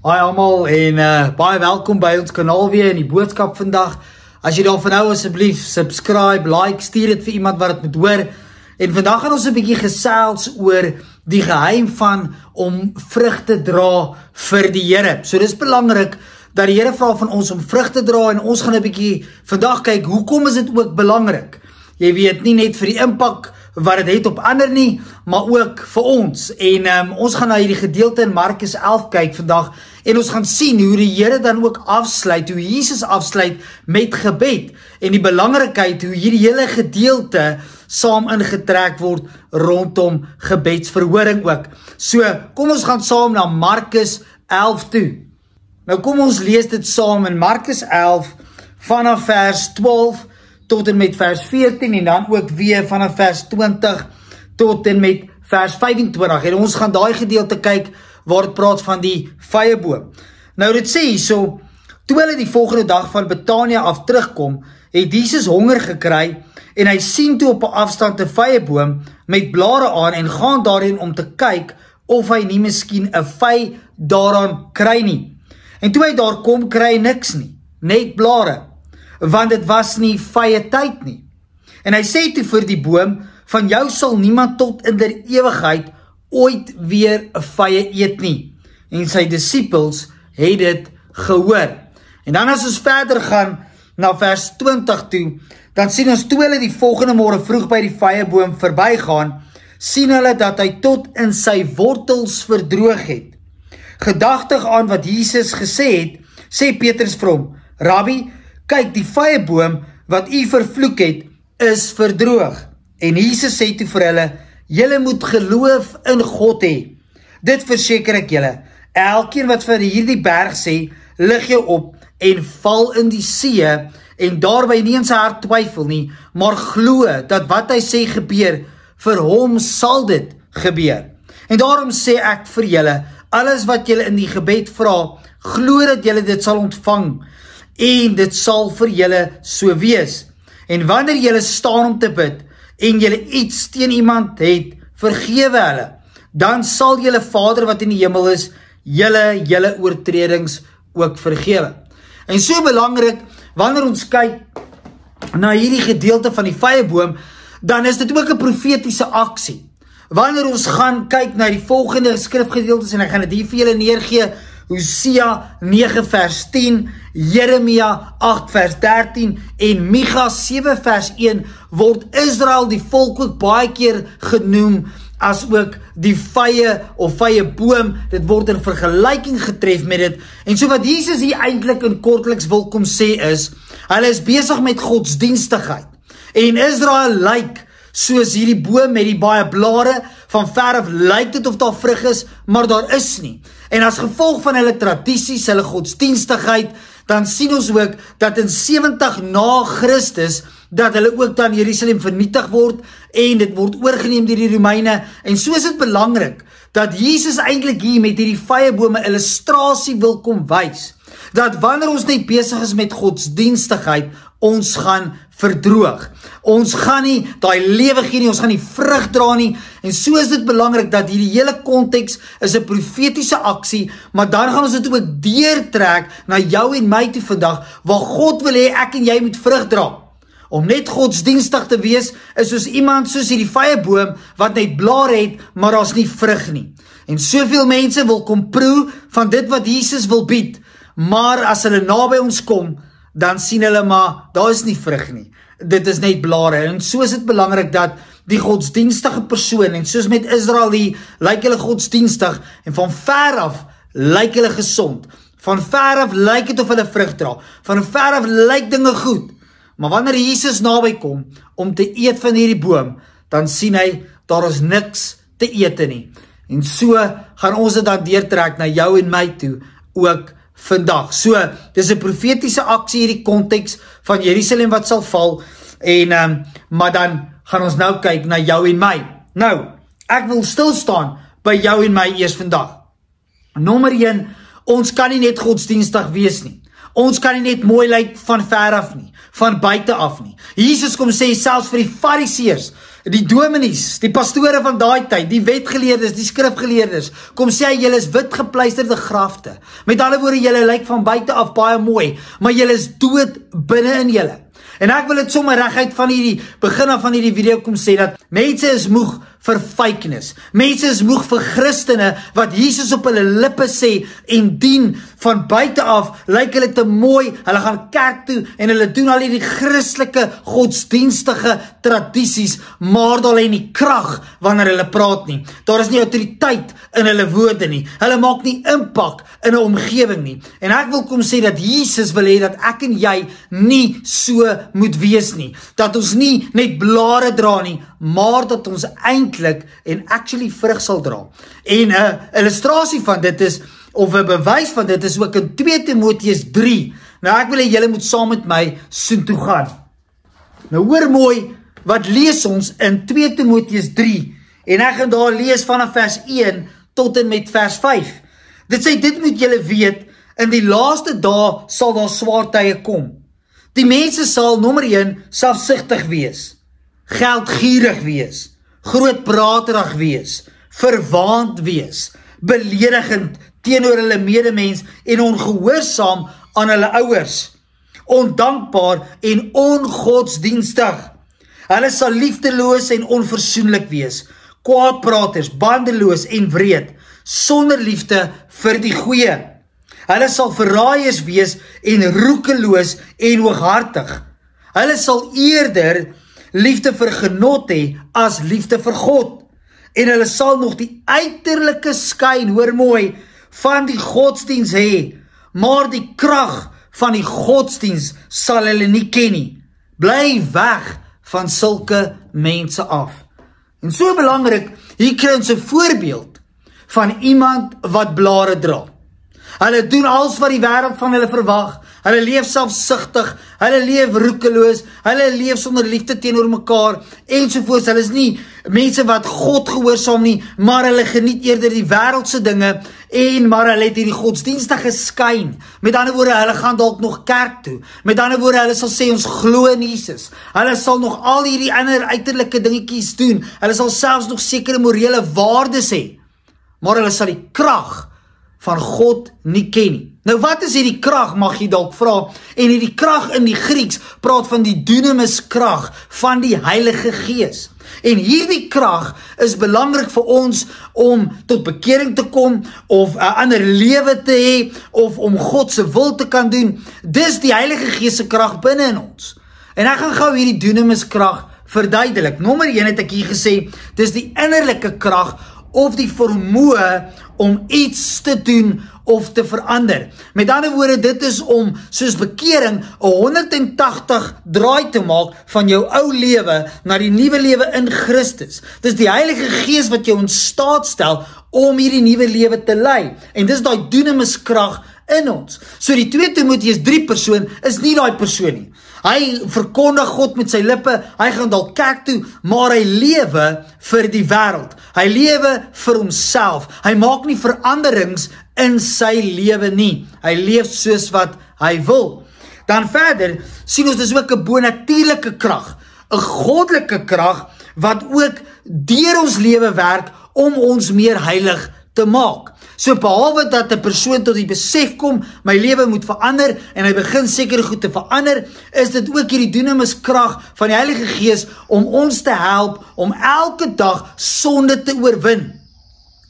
Hi almal en baie welkom by ons kanaal weer in die boodskap vandag. As jy daarvan hou, asseblief subscribe, like, stuur dit vir iemand wat dit moet hoor. En vandag gaan ons 'n bietjie gesels oor die geheim van om vrug te dra vir die Here. So dis belangrik dat die Here vra van ons om vrug te dra en ons gaan 'n bietjie vandag kyk hoekom is dit ook belangrik. Jy weet, nie net vir die impak wat dit het op ander nie, maar ook vir ons. En ons gaan na hierdie gedeelte in Markus 11 kyk vandag en ons gaan sien hoe die Here dan ook afsluit, hoe Jesus afsluit met gebed en die belangrikheid hoe hierdie hele gedeelte saam ingetrek word rondom gebedsverhoring ook. So, kom ons gaan saam na Markus 11 toe. Nou kom ons lees dit saam in Markus 11 vanaf vers 12 tot en met vers 14 en dan ook weer vanaf vers 20 tot en met vers 25. En ons gaan daai gedeelte kyk waar dit praat van die vyeboom. Nou dit sê hierso, toe hulle die volgende dag van Betania af terugkom, het Jesus honger gekry en hy sien toe op 'n afstand 'n vyeboom met blare aan en gaan daarheen om te kyk of hy nie miskien 'n vy daaraan kry nie. En toe hy daar kom, kry hy niks nie, net blare, want dit was nie vye tyd nie. En hy sê toe vir die boom, van jou sal niemand tot in der ewigheid ooit weer 'n vye eet nie. En sy disippels het dit gehoor. En dan as ons verder gaan na vers 20 toe, dan sien ons toe hulle die volgende môre vroeg by die vyeboom verbygaan, sien hulle dat hy tot in sy wortels verdroog het. Gedagtig aan wat Jesus gesê het, sê Petrus vir hom, Rabbi, kyk, die vyeboom wat u vervloek het, is verdroog. En Jesus sê toe vir hulle, julle moet geloof in God hê. Dit verseker ek julle, elkeen wat vir hierdie berg sê, lig jou op en val in die see, en daarby nie in sy hart twyfel nie, maar glo dat wat hy sê gebeur, vir hom sal dit gebeur. En daarom sê ek vir julle, alles wat julle in die gebed vra, glo dat julle dit sal ontvang, en dit sal vir julle so wees. En wanneer julle staan om te bid, en julle iets teen iemand het, vergewe hulle, dan sal julle Vader wat in die hemel is, julle oortredings ook vergewe. En so belangrik, wanneer ons kyk na hierdie gedeelte van die vyeboom, dan is dit ook 'n profetiese aksie. Wanneer ons gaan kyk na die volgende skrifgedeeltes, en ek gaan dit hier vir julle neergee, Hosea 9 vers 10, Jeremia 8 vers 13 en Micha 7 vers 1 word Israel, die volk, ook baie keer genoem as ook die vye of vyeboom. Dit word in vergelyking getref met dit. En so wat Jesus hier eintlik in kortliks wil kom sê is, hulle is besig met godsdienstigheid. En Israel lyk soos hierdie boom met die baie blare, van ver af lyk dit of daar vrug is, maar daar is nie. En as gevolg van hulle tradisies, hulle godsdienstigheid, dan sien ons ook dat in 70 na Christus, dat hulle ook dan Jerusalem vernietig word, en dit word oorgeneem deur die Romeine, en so is dit belangrik, dat Jesus eintlik hier met hierdie vyebome 'n illustrasie wil kom wys, dat wanneer ons net besig is met godsdienstigheid, ons gaan verdroog. Ons gaan nie daai lewe gee nie, ons gaan nie vrug dra nie, en so is dit belangrik dat hierdie hele konteks is 'n profetiese aksie, maar dan gaan ons dit ook deurtrek na jou en my toe vandag, waar God wil hê ek en jy moet vrug dra. Om net godsdienstig te wees, is soos iemand soos hierdie vyeboom, wat net blare het, maar daar's nie vrug nie. En soveel mense wil kom proe van dit wat Jesus wil bied, maar as hulle naby ons kom, dan sien hulle maar, daar is nie vrug nie. Dit is net blare. En so is dit belangrik dat die godsdienstige persoon, en soos met Israel, lyk hulle godsdienstig, en van ver af lyk hulle gesond. Van ver af lyk het of hulle vrug dra. Van ver af lyk dinge goed. Maar wanneer Jesus naby kom, om te eet van hierdie boom, dan sien hy, daar is niks te eet nie. En so gaan ons dit dan deurtrek na jou en my toe, ook vandag. So, dis 'n profetiese aksie hierdie konteks van Jerusalem wat sal val, en maar dan gaan ons nou kyk na jou en my. Nou, ek wil stil staan by jou en my eers vandag. Nommer 1, ons kan nie net godsdienstig wees nie. Ons kan nie net mooi lyk van ver af nie, van buite af nie. Jesus kom sê selfs vir die Fariseërs, die dominees, die pastore van daai tyd, die wetgeleerdes, die skrifgeleerdes, kom sê hy, julle is wit gepleisterde grafte. Met ander woorde, julle lyk van buite af baie mooi, maar julle is dood binne in julle. En ek wil dit sommer reguit van hierdie begin af van hierdie video kom sê, dat mense is moeg vir fakeness. Mense is moeg vir Christene wat Jesus op hulle lippe sê en dien van buite af, lyk hulle te mooi, hulle gaan kerk toe en hulle doen al hierdie Christelike godsdienstige tradisies, maar daar lê nie krag wanneer hulle praat nie. Daar is nie autoriteit in hulle woorde nie. Hulle maak nie impak in 'n omgewing nie. En ek wil kom sê dat Jesus wil hê dat ek en jy nie so moet wees nie. Dat ons nie net blare dra nie, maar dat ons eintlik en actually vrug sal dra. En 'n illustrasie van dit is, of 'n bewys van dit is ook in 2 Timoteus 3. Nou ek wil hê julle moet saam met my soontoe gaan. Nou hoor mooi, wat lees ons in 2 Timoteus 3? En ek gaan daar lees vanaf vers 1 tot en met vers 5. Dit sê, dit moet julle weet, in die laaste dae sal daar swaar tye kom. Die mense sal, nommer 1, selfsugtig wees, geldgierig wees, grootpraterig wees, verwaand wees, beledigend teenoor hulle medemens en ongehoorsaam aan hulle ouers, ondankbaar en ongodsdienstig. Hulle sal liefdeloos en onversoenlik wees, kwaadpraters, bandeloos en wreed, sonder liefde vir die goeie. Hulle sal verraaiers wees en roekeloos en hooghartig. Hulle sal eerder liefde vir genot hê as liefde vir God. En hulle sal nog die uiterlike skyn, hoor mooi, van die godsdiens hê, maar die krag van die godsdiens sal hulle nie ken nie. Bly weg van sulke mense af. En so belangrik, hier kry ons 'n voorbeeld van iemand wat blare dra. Hulle doen alles wat die wêreld van hulle verwag. Hulle leef selfsugtig, hulle leef roekeloos, hulle leef sonder liefde teenoor mekaar ensovoorts. Hulle is nie mense wat God gehoorsaam nie, maar hulle geniet eerder die wêreldse dinge maar hulle het hierdie godsdienstige skyn. Met ander woorde, hulle gaan dalk nog kerk toe. Met ander woorde, hulle sal sê ons glo in Jesus. Hulle sal nog al hierdie ander uiterlike dingetjies doen. Hulle sal selfs nog sekere morele waardes hê. Maar hulle sal die krag van God nie ken nie. Nou wat is hierdie krag, mag jy dalk vra? En hierdie krag in die Grieks praat van die dunamis krag van die Heilige Gees. En hierdie krag is belangrik vir ons om tot bekering te kom, of 'n ander lewe te hê, of om God se wil te kan doen. Dis die Heilige Gees se krag binne in ons. En ek gaan gou hierdie dunamis krag verduidelik. Nommer 1 het ek hier gesê, dis die innerlike krag, of die vermoë om iets te doen of te verander. Met ander woorde, dit is om, soos bekering, 'n 180 draai te maak van jou ou lewe na die nuwe lewe in Christus. Dis die Heilige Gees wat jou in staat stel om hierdie nuwe lewe te lei. En dis daai dunamis krag in ons. So die 2 Timoteus 3 persoon is nie daai persoon nie. Hy verkondig God met sy lippe, hy gaan dalk kerk toe, maar hy lewe vir die wêreld. Hy lewe vir homself. Hy maak nie veranderings in sy lewe nie. Hy leef soos wat hy wil. Dan verder sien ons dis ook 'n bonatuurlike krag, 'n goddelike krag wat ook deur ons lewe werk om ons meer heilig te maak. So behalwe dat 'n persoon tot die besef kom, my lewe moet verander en hy begin sekere goed te verander, is dit ook hierdie dunamis krag van die Heilige Gees om ons te help om elke dag sonde te oorwin.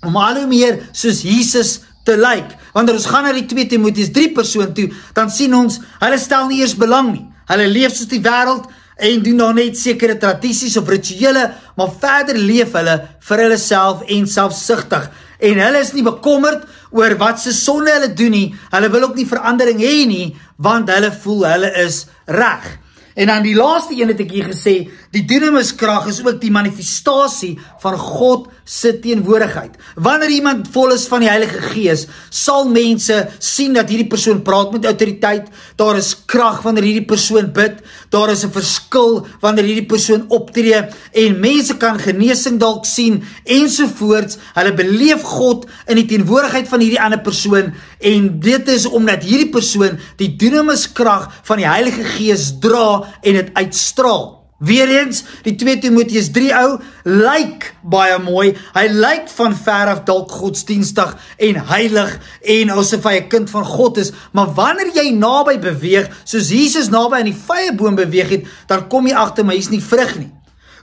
Om al hoe meer soos Jesus te lyk. Wanneer ons gaan na die 2 Timoteus 3 persoon toe, dan sien ons, hulle stel nie eers belang nie. Hulle leef soos die wêreld en doen dan net sekere tradisies of rituele, maar verder leef hulle vir hulle self en selfsugtig. En hulle is nie bekommerd oor wat se sonde hulle doen nie. Hulle wil ook nie verandering hê nie, want hulle voel hulle is reg. En dan die laaste een het ek hier gesê, die dunamis krag is ook die manifestasie van God se teenwoordigheid. Wanneer iemand vol is van die Heilige Gees, sal mense sien dat hierdie persoon praat met autoriteit, daar is krag wanneer hierdie persoon bid, daar is 'n verskil wanneer hierdie persoon optree, en mense kan genesing dalk sien, ensovoorts. Hulle beleef God in die teenwoordigheid van hierdie ander persoon, en dit is omdat hierdie persoon die dunamis krag van die Heilige Gees dra en dit uitstraal. Weereens, die 2 Timoteus 3 ou, lyk baie mooi, hy lyk van ver af dalk godsdienstig en heilig en asof hy 'n kind van God is, maar wanneer jy naby beweeg, soos Jesus naby aan die vyeboom beweeg het, dan kom jy agter, maar hy's nie vrug nie.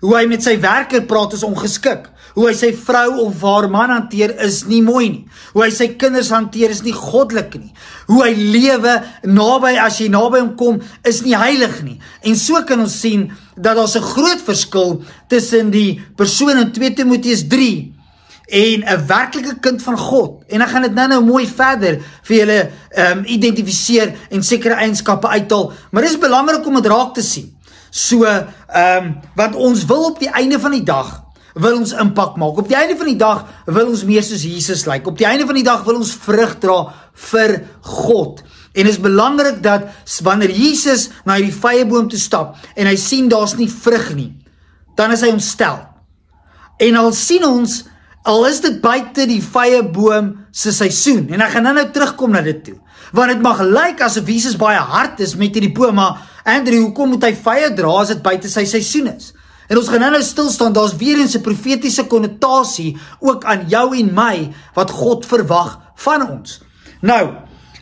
Hoe hy met sy werker praat is ongeskik. Hoe hy sy vrou of haar man hanteer is nie mooi nie. Hoe hy sy kinders hanteer is nie goddelik nie. Hoe hy lewe naby, as jy naby hom kom, is nie heilig nie. En so kan ons sien dat daar 'n groot verskil tussen die persoon in 2 Timoteus 3 en 'n werklike kind van God. En ek gaan dit nou mooi verder vir julle identifiseer en sekere eienskappe uithaal, maar dit is belangrik om dit raak te sien. So, want ons wil op die einde van die dag wil ons impak maak. Op die einde van die dag wil ons meer soos Jesus lyk. Op die einde van die dag wil ons vrug dra vir God. En is belangrik dat wanneer Jesus na die vyeboom toe stap en hy sien daar's nie vrug nie, dan is hy ontstel. En al sien ons, al is dit buite die vyeboom se seisoen, en ek gaan nou terugkom na dit toe, want dit mag lyk asof Jesus baie hard is met hierdie boom, maar Andrew, hoekom moet hy vye dra as dit buite sy seisoen is? En ons gaan nou stilstaan, daar's weer eens 'n profetiese konnotasie ook aan jou en my, wat God verwag van ons. Nou,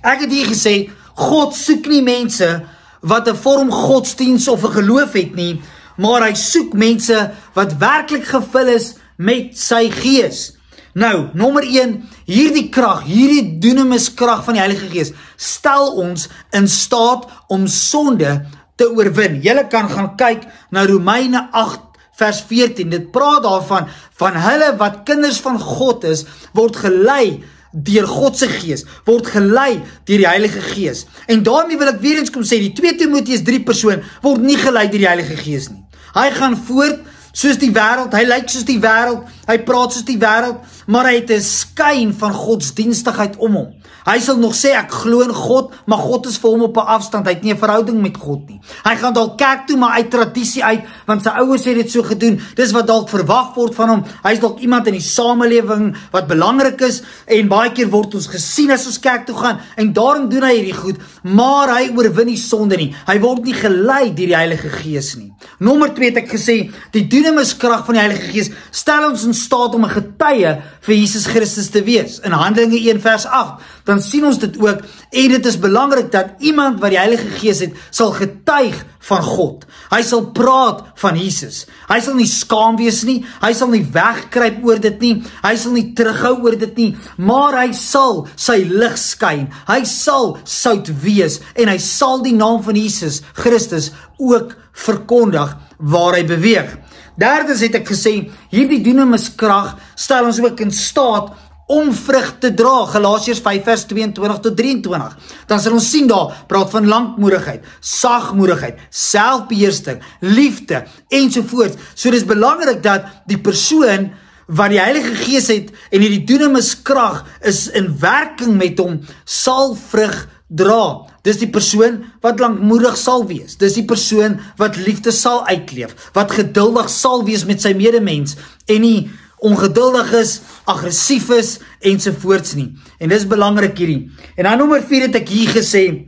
ek het hier gesê, God soek nie mense wat 'n vorm godsdiens of 'n geloof het nie, maar hy soek mense wat werklik gevul is met sy gees. Nou, nommer 1, hierdie krag, hierdie dunamis krag van die Heilige Gees, stel ons in staat om sonde te oorwin. Julle kan gaan kyk na Romeine 8 vers 14, dit praat daarvan, van hulle wat kinders van God is, word gelei deur God se Gees, word gelei deur die Heilige Gees. En daarmee wil ek weer eens kom sê, die 2 Timoteus 3 persoon word nie gelei deur die Heilige Gees nie. Hy gaan voort soos die wêreld, hy lyk soos die wêreld, hy praat soos die wêreld, maar hy het 'n skyn van godsdienstigheid om hom. Hy sal nog sê, ek glo in God, maar God is vir hom op 'n afstand, hy het nie 'n verhouding met God nie. Hy gaan dalk kerk toe, maar uit tradisie uit, want sy ouers het dit so gedoen, dis wat dalk verwag word van hom. Hy is dalk iemand in die samelewing wat belangrik is, en baie keer word ons gesien as ons kerk toe gaan, en daarom doen hy hierdie goed, maar hy oorwin nie sonde nie. Hy word nie gelei deur die Heilige Gees nie. Nommer 2 het ek gesê, die dunamis krag van die Heilige Gees stel ons in staat om 'n getuie vir Jesus Christus te wees. In Handelinge 1 vers 8, dan sien ons dit ook, en dit is belangrik dat iemand wat die Heilige Gees het, sal getuig van God. Hy sal praat van Jesus. Hy sal nie skaam wees nie, hy sal nie wegkruip oor dit nie, hy sal nie terughou oor dit nie, maar hy sal sy lig skyn, hy sal sout wees, en hy sal die naam van Jesus Christus ook verkondig waar hy beweeg. Derdens het ek gesê, hierdie dunamis krag stel ons ook in staat om vrug te dra, Galasiërs 5 vers 22 tot 23. Dan sal ons sien daar, praat van lankmoedigheid, sagmoedigheid, selfbeheersing, liefde, ensovoorts. So dis belangrik dat die persoon wat die Heilige Gees het, en hierdie dunamis krag is in werking met hom, sal vrug dra. Dis die persoon wat lankmoedig sal wees. Dis die persoon wat liefde sal uitleef, wat geduldig sal wees met sy medemens, en nie ongeduldig is, aggressief is, ensovoorts nie. En dis belangrik hierdie. En dan nommer 4 het ek hier gesê,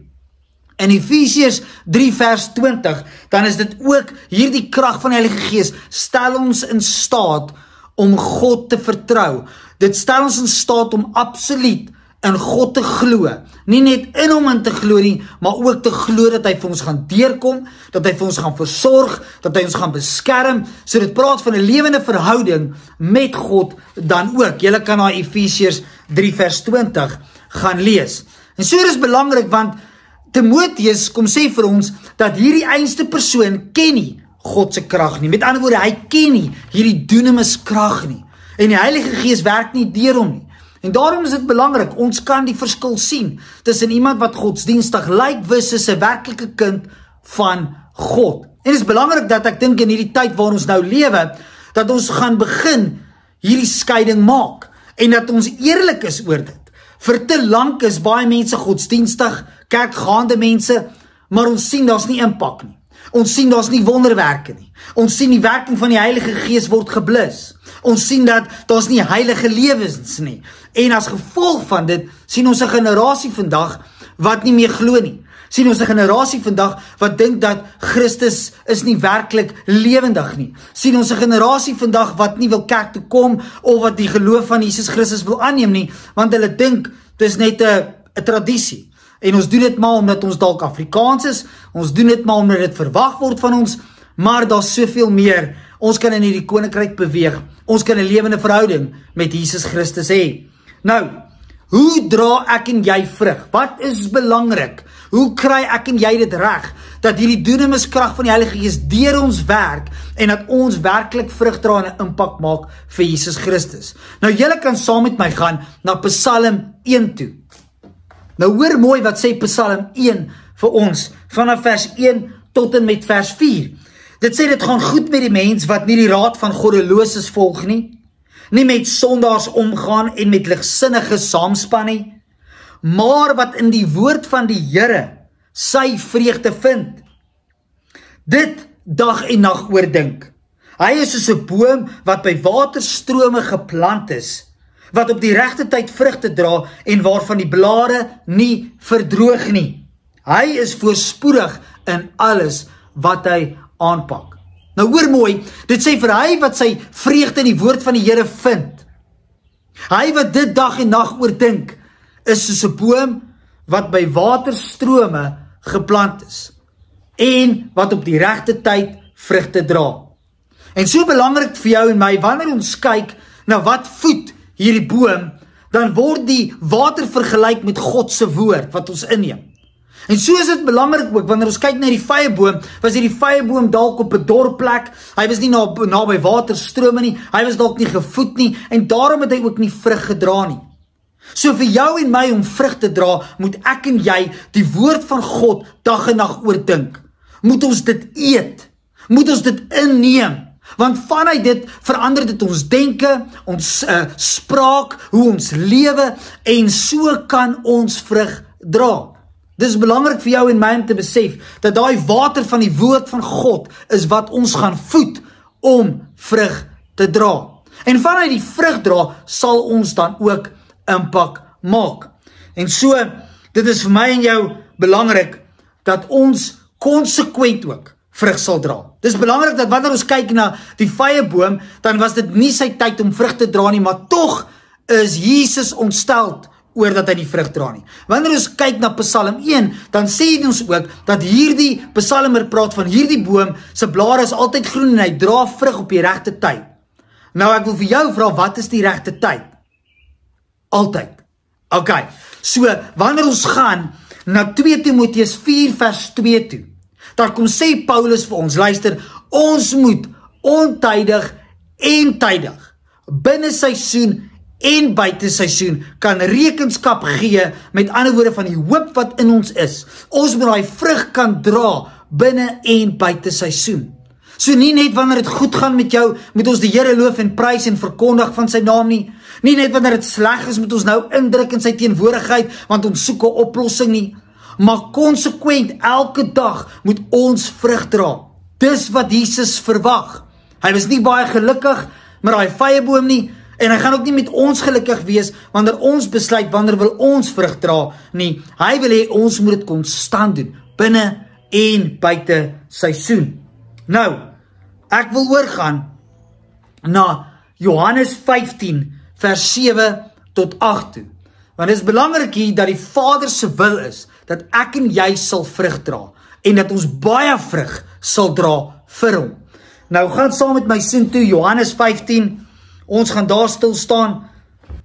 in Efesiërs 3 vers 20, dan is dit ook hierdie krag van die Heilige Gees, stel ons in staat om God te vertrou. Dit stel ons in staat om absoluut in God te glo, nie net in hom in te glo nie, maar ook te glo dat hy vir ons gaan deurkom, dat hy vir ons gaan versorg, dat hy ons gaan beskerm. So dit praat van 'n lewende verhouding met God dan ook. Julle kan na Efesiërs 3 vers 20 gaan lees. En so is belangrik, want Timoteus kom sê vir ons dat hierdie einste persoon ken nie God se krag nie. Met ander woorde, hy ken nie hierdie dunamis krag nie. En die Heilige Gees werk nie deur hom nie. En daarom is dit belangrik, ons kan die verskil sien tussen iemand wat godsdienstig lyk versus 'n werklike kind van God. En dit is belangrik dat ek dink in hierdie tyd waar ons nou lewe, dat ons gaan begin hierdie skeiding maak, en dat ons eerlik is oor dit. Vir te lank is baie mense godsdienstig, kerkgaande mense, maar ons sien daar's nie impak nie. Ons sien daar's nie wonderwerke nie. Ons sien die werking van die Heilige Gees word geblus. Ons sien dat daar's nie heilige lewens nie. En as gevolg van dit, sien ons 'n generasie vandag wat nie meer glo nie. Sien ons 'n generasie vandag wat dink dat Christus is nie werklik lewendig nie. Sien ons 'n generasie vandag wat nie wil kerk toe kom of wat die geloof van Jesus Christus wil aanneem nie, want hulle dink dis net 'n tradisie. En ons doen dit maar omdat ons dalk Afrikaans is, ons doen dit maar omdat dit verwag word van ons, maar daar's soveel meer. Ons kan in hierdie koninkryk beweeg. Ons kan 'n lewende verhouding met Jesus Christus hê. Nou, hoe dra ek en jy vrug? Wat is belangrik? Hoe kry ek en jy dit reg? Dat hierdie dunamiskrag van die Heilige Gees deur ons werk en dat ons werklik vrug dra en 'n impak maak vir Jesus Christus. Nou, julle kan saam met my gaan na Psalm 1 toe. Nou, hoor mooi wat sê Psalm 1 vir ons, vanaf vers 1 tot en met vers 4. Dit sê dit gaan goed met die mens wat nie die raad van goddeloses volg nie met sondaars omgaan en met ligsinniges saamspan nie, maar wat in die woord van die Here sy vreugde vind. Dit dag en nag oordink. Hy is soos 'n boom wat by waterstrome geplant is, wat op die regte tyd vrugte dra en waarvan die blare nie verdroog nie. Hy is voorspoedig in alles wat hy aanpak. Nou hoor mooi, dit sê vir hy wat sy vreugde in die woord van die Here vind. Hy wat dit dag en nag oordink, is soos 'n boom wat by waterstrome geplant is en wat op die regte tyd vrugte dra. En so belangrik vir jou en my, wanneer ons kyk na wat voed hierdie boom, dan word die water vergelyk met God se woord wat ons inneem. En so is dit belangrik ook, wanneer ons kyk na die vyeboom, was hierdie vyeboom dalk op 'n dorpplek, hy was nie naby waterstrome nie, hy was dalk nie gevoed nie, en daarom het hy ook nie vrug gedra nie. So vir jou en my om vrug te dra, moet ek en jy die woord van God dag en nag oordink. Moet ons dit eet, moet ons dit inneem, want vanuit dit verander dit ons denke, ons spraak, hoe ons lewe, en so kan ons vrug dra. Dit is belangrik vir jou en my om te besef, dat daai water van die woord van God is wat ons gaan voed om vrug te dra. En vanuit die vrug dra, sal ons dan ook impak maak. En so, dit is vir my en jou belangrik, dat ons konsekwent ook vrug sal dra. Dit is belangrik dat wanneer ons kyk na die vyeboom, dan was dit nie sy tyd om vrug te dra nie, maar tog is Jesus ontsteld oor dat hy die vrug dra nie. Wanneer ons kyk na Psalm 1, dan sê ons ook, dat hierdie psalmer praat van hierdie boom, sy blare is altyd groen en hy dra vrug op die regte tyd. Nou ek wil vir jou vra, wat is die regte tyd? Altyd. Ok, so wanneer ons gaan na 2 Timoteus 4 vers 2 toe, daar kom sê Paulus vir ons, luister, ons moet ontydig en tydig, binne seisoen en buite seisoen, kan rekenskap gee, met ander woorde van die hoop wat in ons is. Ons moet daai vrug kan dra, binne en buite seisoen. So nie net wanneer dit goed gaan met jou, moet ons die Here loof en prys en verkondig van sy naam nie. Nie net wanneer dit sleg is, moet ons nou indruk in sy teenwoordigheid, want ons soek 'n oplossing nie. Maar konsekwent, elke dag moet ons vrug dra. Dis wat Jesus verwag. Hy was nie baie gelukkig met daai vyeboom nie, en hy gaan ook nie met ons gelukkig wees, wanneer ons besluit, wanneer wil ons vrug dra nie. Hy wil hê ons moet dit konstant doen, binne en buite seisoen. Nou, ek wil oorgaan na Johannes 15 vers 7 tot 8 toe. Want dit is belangrik hier dat die Vader se wil is, dat ek en jy sal vrug dra, en dat ons baie vrug sal dra vir hom. Nou gaan saam met my sin toe, Johannes 15, ons gaan daar stil staan.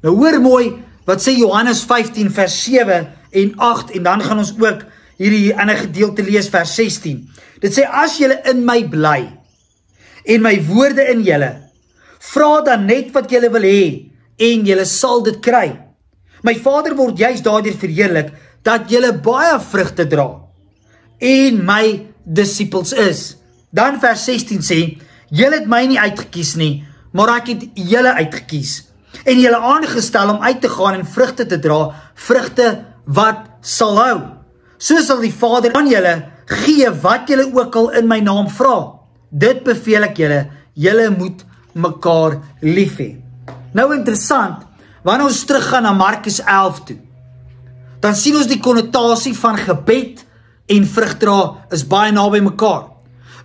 Nou hoor mooi, wat sê Johannes 15 vers 7 en 8, en dan gaan ons ook hierdie ander gedeelte lees, vers 16. Dit sê, as julle in my bly, en my woorde in julle, vra dan net wat julle wil hê, en julle sal dit kry. My Vader word juist daardeur verheerlik, dat julle baie vrugte dra, en my disippels is. Dan vers 16 sê, julle het my nie uitgekies nie, maar ek het julle uitgekies, en julle aangestel om uit te gaan en vrugte te dra, vrugte wat sal hou. So sal die Vader aan julle gee wat julle ook al in my naam vra. Dit beveel ek julle, julle moet mekaar lief hê. Nou interessant, wanneer ons teruggaan na Markus 11 toe, dan sien ons die konnotasie van gebed en vrug dra is baie naby mekaar.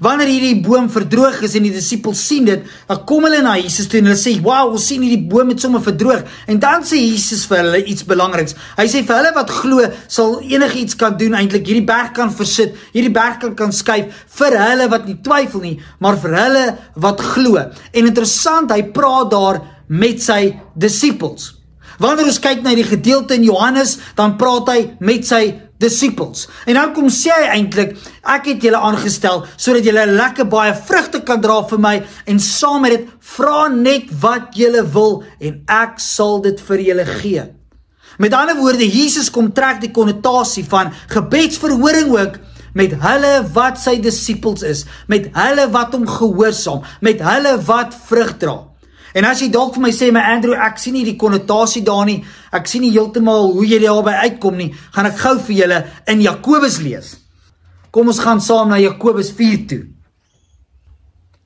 Wanneer hierdie boom verdroog is en die disippels sien dit, dan kom hulle na Jesus toe en hulle sê, "Wow, ons sien hierdie boom het sommer verdroog." En dan sê Jesus vir hulle iets belangriks. Hy sê vir hulle wat glo, sal enigiets kan doen eintlik. Hierdie berg kan versit, hierdie berg kan skuif vir hulle wat nie twyfel nie, maar vir hulle wat glo. En interessant, hy praat daar met sy disippels. Wanneer ons kyk na die gedeelte in Johannes, dan praat hy met sy disippels. En dan kom sê hy eintlik, ek het julle aangestel, sodat julle lekker baie vrugte kan dra vir my, en saam met dit, vra net wat julle wil, en ek sal dit vir julle gee. Met ander woorde, Jesus kom trek die konnotasie van gebedsverhoring ook, met hulle wat sy disippels is, met hulle wat hom gehoorsaam, met hulle wat vrug dra. En as jy dalk vir my sê, maar Andrew, ek sien nie die konnotasie daar nie, ek sien nie heeltemal hoe jy daarby uitkom nie, gaan ek gou vir julle in Jakobus lees. Kom ons gaan saam na Jakobus 4 toe.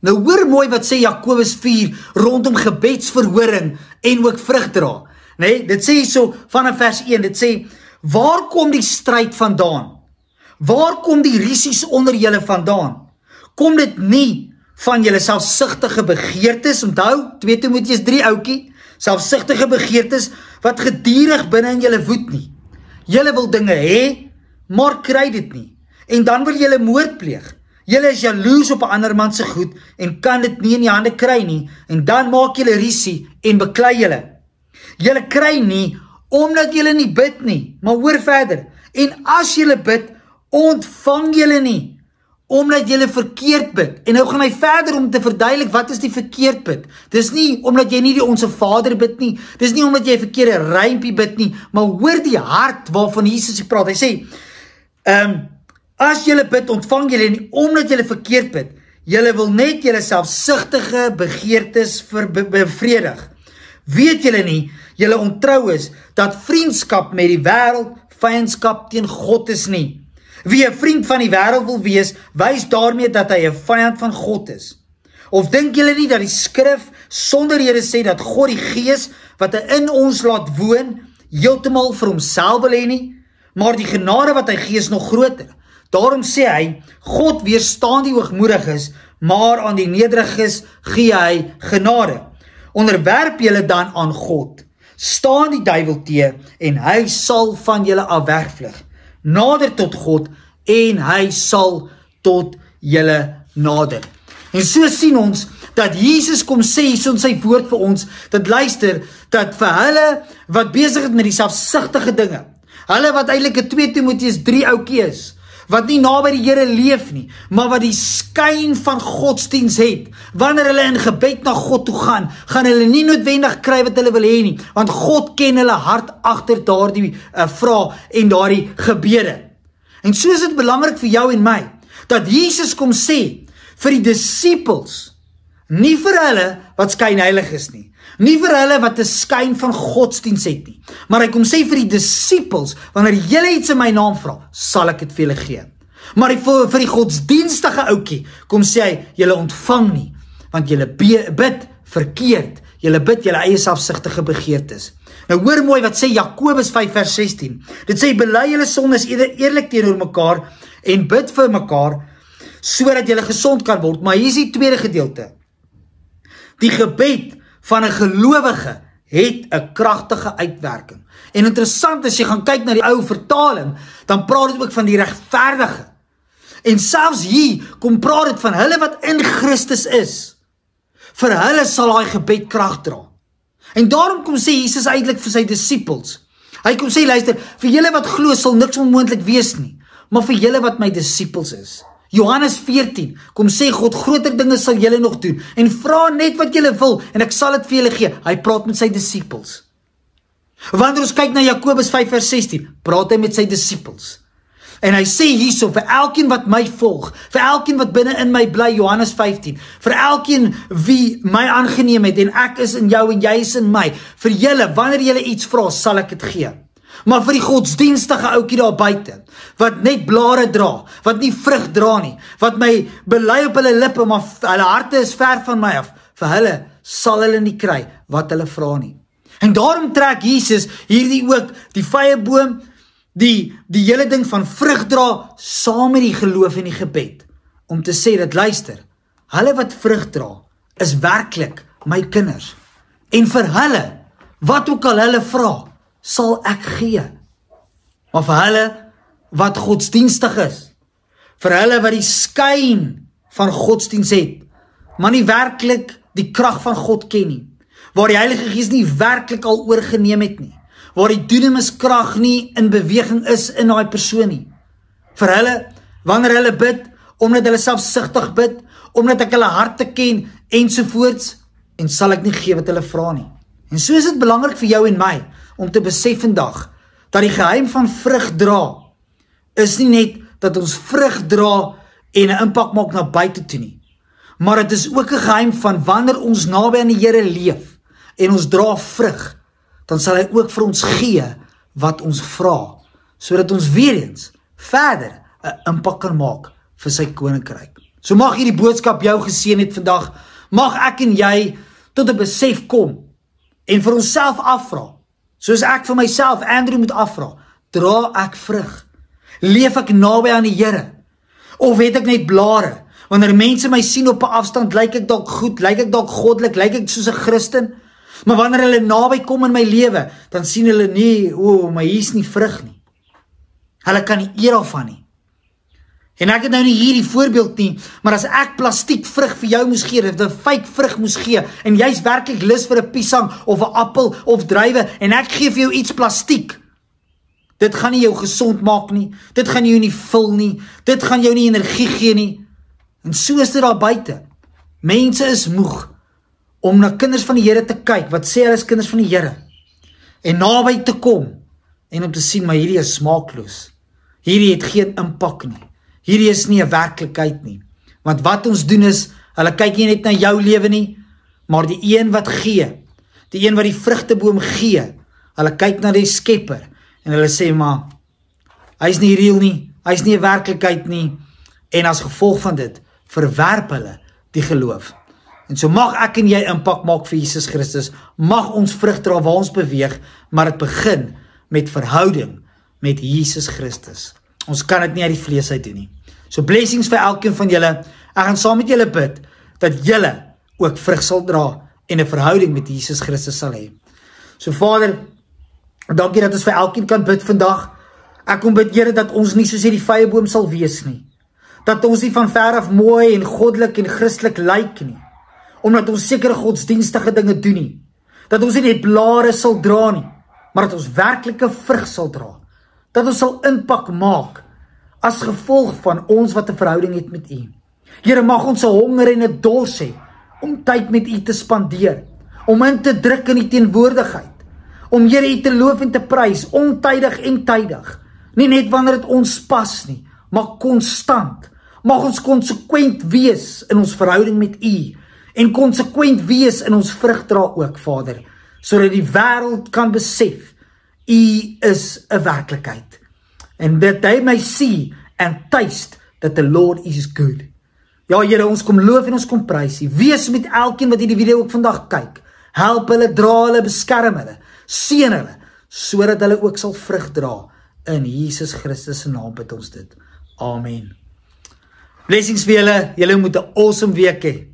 Nou hoor mooi wat sê Jakobus 4 rondom gebedsverhoring en ook vrug dra. Nee, dit sê so vanaf vers 1, dit sê, waar kom die stryd vandaan? Waar kom die rusies onder julle vandaan? Kom dit nie van julle selfsugtige begeertes, onthou, 2 Timoteus 3 oukie, selfsugtige begeertes, wat gedurig binne in julle woed nie. Julle wil dinge hê, maar kry dit nie. En dan wil julle moord pleeg. Julle is jaloers op 'n ander man se goed, en kan dit nie in die hande kry nie, en dan maak julle rusie, en beklei julle. Julle kry nie, omdat julle nie bid nie, maar hoor verder, en as julle bid, ontvang julle nie, omdat jy verkeerd bid. En nou gaan hy verder om te verduidelik wat is die verkeerd bid. Dis nie omdat jy nie die Onse Vader bid nie, dis nie omdat jy verkeerde rympie bid nie, maar hoor die hart waarvan Jesus praat. Hy sê, as jy bid, ontvang jy nie omdat jy verkeerd bid. Jy wil net jy selfsugtige begeertes bevredig. Weet jy nie, jy ontrou is, dat vriendskap met die wêreld vyandskap teen God is nie. Wie 'n vriend van die wêreld wil wees, wys daarmee dat hy 'n vyand van God is. Of dink julle nie dat die skrif sonder rede sê dat God die Gees wat hy in ons laat woon, heeltemal vir homself wil hê nie, maar die genade wat hy gee is nog groter. Daarom sê hy, God weerstaan die hoogmoediges, maar aan die nederiges gee hy genade. Onderwerp julle dan aan God. Staan die duiwel teë en hy sal van julle af wegvlug. Nader tot God en hy sal tot julle nader. En so sien ons dat Jesus kom sê in sy woord vir ons, dat luister, dat vir hulle wat besig is met die selfsugtige dinge, hulle wat eintlik 'n 2 Timoteus 3 oukie is, wat nie naby die Here leef nie, maar wat die skyn van godsdiens het, wanneer hulle in gebed na God toe gaan hulle nie noodwendig kry wat hulle wil hê nie, want God ken hulle hart agter daardie vrae en daardie gebede. En so is dit belangrik vir jou en my, dat Jesus kom sê, vir die disippels, nie vir hulle wat skynheilig is nie, nie vir hulle wat 'n skyn van godsdiens het nie, maar hy kom sê vir die disippels, wanneer julle iets in my naam vra, sal ek dit vir julle gee. Maar vir die godsdienstige oukie, kom sê hy, julle ontvang nie, want julle bid verkeerd, julle bid julle eie selfsugtige begeertes. Nou hoor mooi wat sê Jakobus 5 vers 16, dit sê, bely julle sondes eerlik teenoor mekaar, en bid vir mekaar, sodat julle gesond kan word. Maar hier is die tweede gedeelte, die gebed van 'n gelowige het 'n kragtige uitwerking. En interessant as jy gaan kyk na die ou vertaling, dan praat dit ook van die regverdige. En selfs hier kom praat dit van hulle wat in Christus is. Vir hulle sal daai gebed krag dra. En daarom kom sê Jesus eintlik vir sy disippels. Hy kom sê, luister, vir julle wat glo sal niks onmoontlik wees nie, maar vir julle wat my disippels is. Johannes 14, kom sê God, groter dinge sal julle nog doen, en vra net wat julle wil, en ek sal dit vir julle gee. Hy praat met sy disippels. Wanneer ons kyk na Jakobus 5 vers 16, praat hy met sy disippels. En hy sê hierso, vir elkeen wat my volg, vir elkeen wat binne in my bly, Johannes 15, vir elkeen wie my aangeneem het, en ek is in jou en jy is in my, vir julle, wanneer julle iets vra, sal ek dit gee. Maar vir die godsdienstige oukie daar buite, wat net blare dra, wat nie vrug dra nie, wat my bely op hulle lippe, maar hulle harte is ver van my af, vir hulle sal hulle nie kry wat hulle vra nie. En daarom trek Jesus hierdie ook, die vyeboom, die hele ding van vrug dra saam met die geloof en die gebed, om te sê dat luister, hulle wat vrug dra, is werklik my kinders, en vir hulle, wat ook al hulle vra, sal ek gee, maar vir hulle wat godsdienstig is, vir hulle wat die skyn van godsdienst het, maar nie werklik die krag van God ken nie, waar die Heilige Gees nie werklik al oorgeneem het nie, waar die dynamiskrag nie in beweging is in daai persoon nie. Vir hulle, wanneer hulle bid, omdat hulle selfsugtig bid, omdat ek hulle harte ken, ensovoorts, en sal ek nie gee wat hulle vra nie. En so is dit belangrik vir jou en my, om te besef vandag, dat die geheim van vrug dra, is nie net dat ons vrug dra en 'n impak maak na buite toe nie, maar dit is ook 'n geheim van wanneer ons naby aan die Here leef, en ons dra vrug, dan sal hy ook vir ons gee wat ons vra, sodat ons weer eens verder 'n impak kan maak vir sy koninkryk. So mag hierdie boodskap jou geseën het vandag, mag ek en jy tot 'n besef kom, en vir onsself afvra, soos ek vir myself, Andrew, moet afvra, dra ek vrug? Leef ek naby aan die Here? Of het ek net blare? Wanneer mense my sien op 'n afstand, lyk ek dalk goed, lyk ek dalk goddelik, lyk ek soos 'n Christen, maar wanneer hulle naby kom in my lewe, dan sien hulle nie, maar hier is nie vrug nie. Hulle kan nie eer daarvan nie. En ek het nou nie hierdie voorbeeld nie, maar as ek plastiek vrug vir jou moes gee, of 'n fake vrug moes gee, en jy's werklik lus vir 'n piesang, of 'n appel, of druiwe, en ek gee vir jou iets plastiek, dit gaan nie jou gesond maak nie, dit gaan jou nie vul nie, dit gaan jou nie energie gee nie, en so is dit daar buite. Mense is moeg, om na kinders van die Here te kyk, wat sê hulle is kinders van die Here, en naby te kom, en om te sien, maar hierdie is smaakloos, hierdie het geen impak nie, hierdie is nie 'n werklikheid nie, want wat ons doen is, hulle kyk nie net na jou lewe nie, maar die een wat gee, die een wat die vrugteboom gee, hulle kyk na die Skepper, en hulle sê, maar, hy is nie reël nie, hy is nie 'n werklikheid nie, en as gevolg van dit, verwerp hulle die geloof. En so mag ek en jy impak maak vir Jesus Christus, mag ons vrug dra waar ons beweeg, maar dit begin met verhouding met Jesus Christus. Ons kan dit nie uit die vlees uit doen nie. So blessings vir elkeen van julle, ek gaan saam met julle bid, dat julle ook vrug sal dra, en 'n verhouding met Jesus Christus sal hê. So Vader, dankie dat ons vir elkeen kan bid vandag. Ek kom bid, Here, dat ons nie soos hierdie vyeboom sal wees nie, dat ons nie van ver af mooi en goddelik en Christelik lyk nie, omdat ons sekere godsdienstige dinge doen nie, dat ons nie net blare sal dra nie, maar dat ons werklike vrug sal dra, dat ons sal impak maak, as gevolg van ons wat 'n verhouding het met U. Here, mag ons 'n honger en 'n dors hê, om tyd met U te spandeer, om in te druk in die teenwoordigheid, om Here U te loof en te prys, ontydig en tydig, nie net wanneer dit ons pas nie, maar konstant. Mag ons konsekwent wees in ons verhouding met U, en konsekwent wees in ons vrug dra ook, Vader, sodat die wêreld kan besef, U is 'n werklikheid, and that they may see and taste that the Lord is good. Ja, Here, ons kom loof en ons kom prys U. Wees met elkeen wat hierdie video ook vandag kyk. Help hulle, dra hulle, beskerm hulle, seën hulle, sodat hulle ook sal vrug dra. In Jesus Christus se naam bid ons dit. Amen. Blessings vir julle. Julle moet 'n awesome week hê.